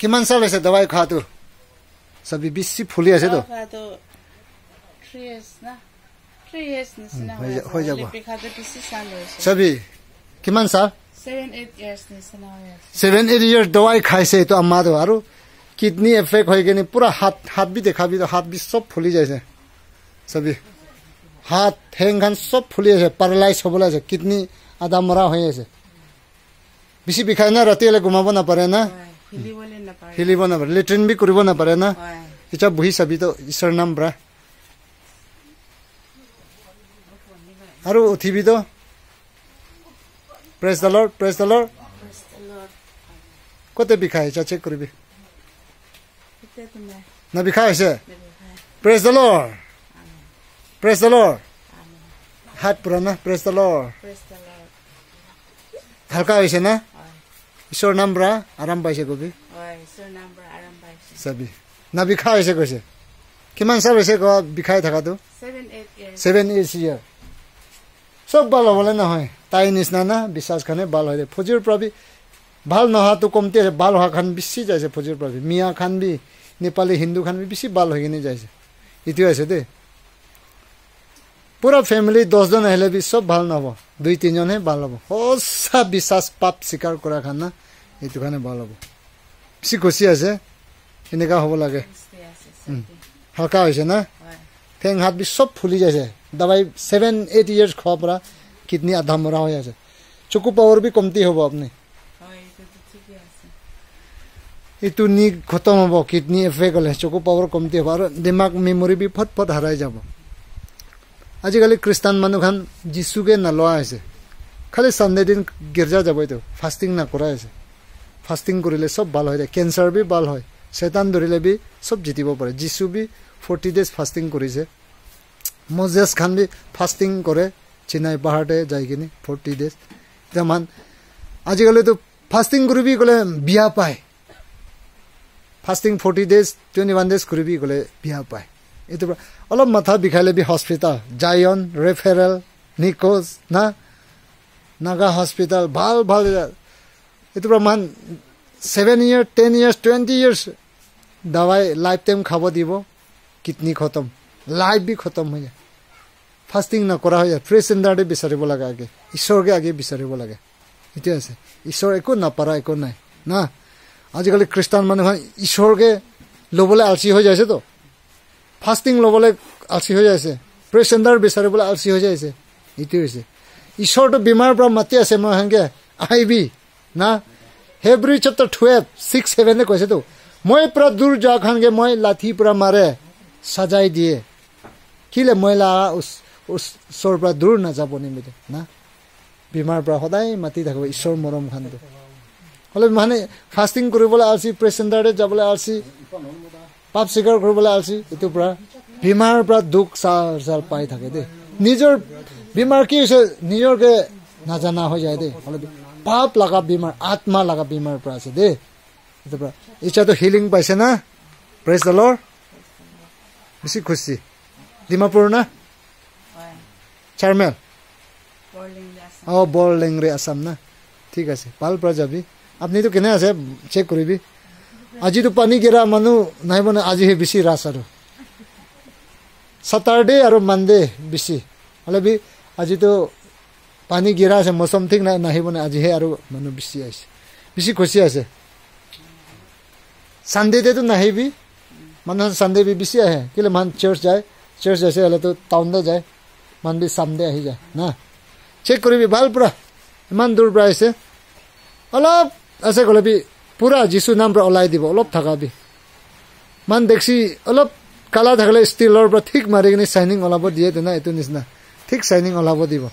किमान साल ऐसे दवाई खा तो सभी बिस्सी फुली ऐसे तो 3 years ना 3 years ना हो जाबो खा तो बिस्सी साल सभी किमान साल 7-8 years ना 7-8 years दवाई खाई से तो अम्मा तो आरो किडनी इफेक्ट हो गई पूरा हाथ भी देखा भी तो हाथ भी सब फुली जाए सभी हाथ ठेंग खान सब फुली जाए पैरालाइज हो बोला जाए किडनी आधा मरा हो जाए बेसी बिखाय ना राति ले घुमाबो ना पारे ना हिलिबो ना पारे लेट्रिन भी करिबो ना पारे ना इचा बुही सभी तो ईश्वर नाम ब्रा आरो उठी भी तो प्रेज द लॉर्ड कोते बिखाय चा चेक करिबी ना बिखाय से प्रेज द लॉर्ड हाथ पुराना प्रेज द लॉर्ड हल्का होइसे ना ईश्वर नाम ब्रा आराम पाइसे गोबी सभी ना बिखाय होइसे कइसे किमान साल होइसे ग बिखाय थाका तो 7-8 year सब बाल होले ना হয় তাই নিছনা না বিশ্বাস খানে বাল হয় ফজুর প্রবি ভাল নহা তো কমতে বাল হা খান বেশি যাইছে ফজুর প্রবি মিয়া খান বি नेपाली हिंदू खान भी बेसी बाल हो गए जाए इतु ऐसे दे पूरा फैमिली 10 जन हेले भी सब ভাল नहब 2-3 जन है बाल हब सब विश्वास पाप स्वीकार करा खान ना इतु खाने बाल हब बेसी खुशी আছে এনেকা হব লাগে হালকা হইছে না ঠেং হাত भी सब फुली जाए दवाई 7-8 years खा परा किडनी आधा मरा हो जाए चकु पावर भी कमती हब अपने इतु नी खत्म हब किडनी इफेक्ट हले चकु पावर कमती हब और दिमाग मेमोरी भी फट हराई যাব आजिकाली ख्रिस्टान मानु खान जिसुके नलोआ आइसे खाली संडे दिन गिरजा जाबय तो फास्टिंग ना करा आइसे फास्टिंग करिले सब ভাল হয় कैंसर भी ভাল হয় शैतान धरिले भी सब जितिबो पारे जिसु भी 40 days फास्टिंग करिसे मोजेस खान भी फास्टिंग करे चिनाई पहाड़े जाय किनि 40 days तमान आजिकाली तो फास्टिंग करबी गले बिया पाए फास्टिंग 40 days 21 days करबी गले बिया पाए एतो अलप माथा बिखाले भी हॉस्पिटल जायन रेफरल निकोस ना नागा हॉस्पिटल ভাল एतो मान 7 years 10 years 20 years दवाई लाइफ टाइम खाबो दिबो किडनी खत्म लाइफ भी खत्म हो जाए फास्टिंग ना करा हो जाए फ्रेश एंडारे बिचारिबो लागे आगे ईश्वर के आगे बिचारिबो लागे इते আছে ईश्वर एको ना पारा एको নাই ना आजिकाली ख्रिस्टान मानु ईश्वर के लबले आलसी हो जायसे तो फास्टिंग लबले आलसी हो जायसे फ्रेश एंडार बिचारिबले आलसी हो जायसे इते होइसे ईश्वर तो बीमार पर माति আছে মই हंगे आइबी ना हेब्री चैप्टर 12:6-7 ने কৈছে তো মই পুরা दूर जा खानगे মই लाठी पुरा मारे सजाई दिए किले मैला उस सोर पर दूर ना जाबो निमिते ना बीमार पर सदाय माति थाकबो ईश्वर मरम खानदो हले माने फास्टिंग करिबोला आलसी प्रेसेंडारे जाबोला आलसी पाप स्वीकार करिबोला आलसी एतु पुरा बीमार पर दुख साल पाइ थाके दे निजर बीमार की होइसे निजर के ना जाना हो जाय दे हले पाप लगा बीमार आत्मा लगा बीमार पर आसे दे एतु पुरा इच्छा तो हीलिंग पाइसे ना प्रेज द लॉर्ड बेसी खुशी डिमापुर ना चारमेल बरलिंग रे आसाम ना ठीक আছে ভাল পৰা যাবি আপনি তো কেনে আছে চেক কৰিবি আজি তো পানী গেৰা মানুহ নাই বনে আজি হে বেছি ৰাস আৰু সটাৰডে আৰু মানডে বেছি হলে বি আজি তো পানী গেৰা আছে মৌসম ঠিক নাই নাই বনে আজি হে আৰু মানুহ বেছি আছে বেছি খুশি আছে সানডে দে তো নাহিবি মানুহ সানডে भी बेसी आए किले मान चर्च जैसे हले तो टाउन दे जाए मान भी सामने आ ही जाए ना चेक करिबि ভাল पुरा इमान दूर পৰা আছে অলপ আছে গলে भी পুৰা যিশু নাম পৰা ওলাই দিব অলপ থাকাবি মান দেখছি অলপ কালা থাকলে স্টিলৰ পৰা ঠিক মাৰি কিনে শাইনিং ওলাব দিয়ে তো না এটো নিছনা ঠিক শাইনিং ওলাব দিব